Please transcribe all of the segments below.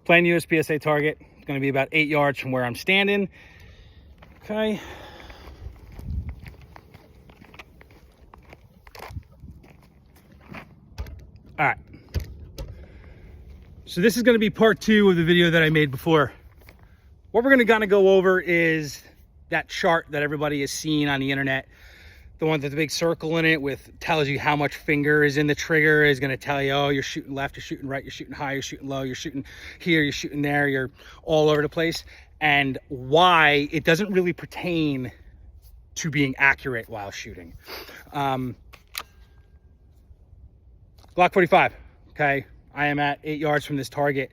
Plain USPSA target. It's going to be about 8 yards from where I'm standing. Okay. All right. So this is going to be part 2 of the video that I made before. What we're going to kind of go over is that chart that everybody has seen on the internet. The one with the big circle in it with tells you how much finger is in the trigger, is going to tell you, oh, you're shooting left, you're shooting right, you're shooting high, you're shooting low, you're shooting here, you're shooting there, you're all over the place. And why it doesn't really pertain to being accurate while shooting. Glock 45, okay? I am at 8 yards from this target.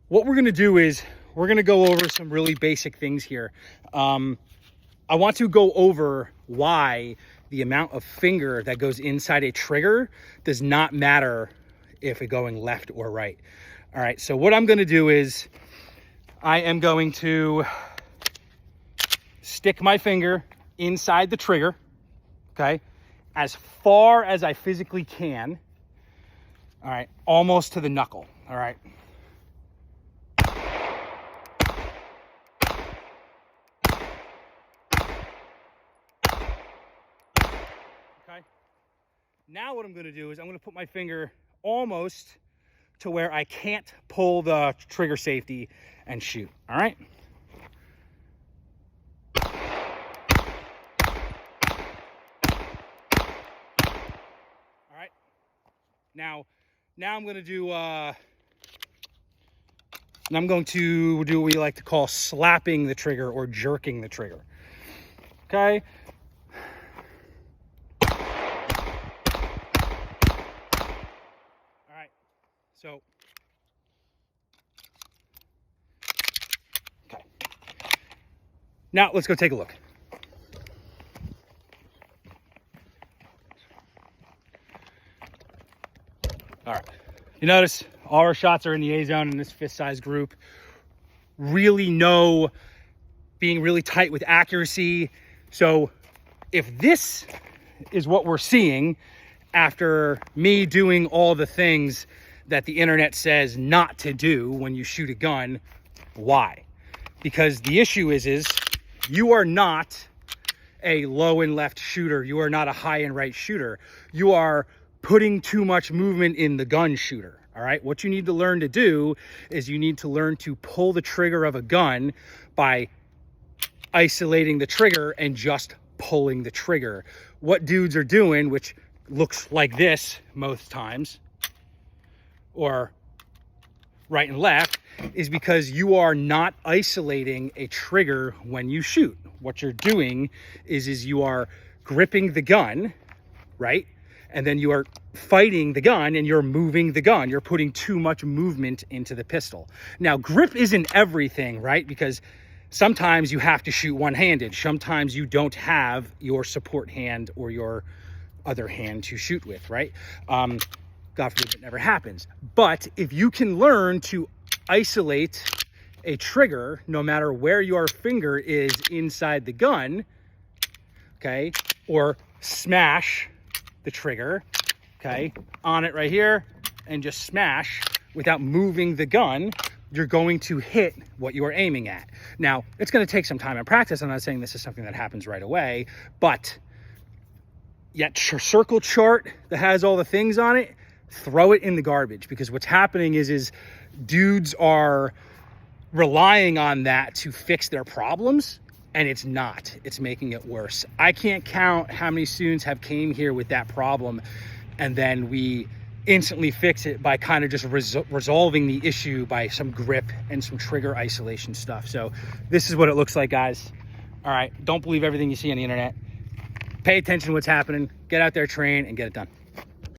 What we're going to do is we're going to go over some really basic things here. I want to go over why the amount of finger that goes inside a trigger does not matter if it's going left or right. All right, so what I'm going to do is I am going to stick my finger inside the trigger, okay, as far as I physically can. All right, almost to the knuckle. All right. Okay. Now what I'm going to do is I'm going to put my finger almost to where I can't pull the trigger safety and shoot. All right. All right. Now I'm going to do what we like to call slapping the trigger or jerking the trigger. Okay. All right. So, okay. Now let's go take a look. All right, you notice all our shots are in the A zone in this fist size group. Really being really tight with accuracy. So if this is what we're seeing after me doing all the things that the internet says not to do when you shoot a gun, why? Because the issue is you are not a low and left shooter. You are not a high and right shooter. You are putting too much movement in the gun shooter. All right, what you need to learn to do is you need to learn to pull the trigger of a gun by isolating the trigger and just pulling the trigger. What dudes are doing, which looks like this most times, or right and left, is because you are not isolating a trigger when you shoot. What you're doing is you are gripping the gun, right? And then you are fighting the gun and you're moving the gun. You're putting too much movement into the pistol. Now, grip isn't everything, right? Because sometimes you have to shoot one-handed. Sometimes you don't have your support hand or your other hand to shoot with, right? God forbid it never happens. But if you can learn to isolate a trigger, no matter where your finger is inside the gun, okay, or smash the trigger, okay, on it right here, and just smash without moving the gun, you're going to hit what you are aiming at. Now, it's going to take some time and practice. I'm not saying this is something that happens right away, but yet circle chart that has all the things on it, throw it in the garbage, because what's happening is dudes are relying on that to fix their problems. And it's not. It's making it worse. I can't count how many students have came here with that problem, and then we instantly fix it by kind of just resolving the issue by some grip and some trigger isolation stuff. So this is what it looks like, guys. All right, don't believe everything you see on the internet. Pay attention to what's happening. Get out there, train, and get it done.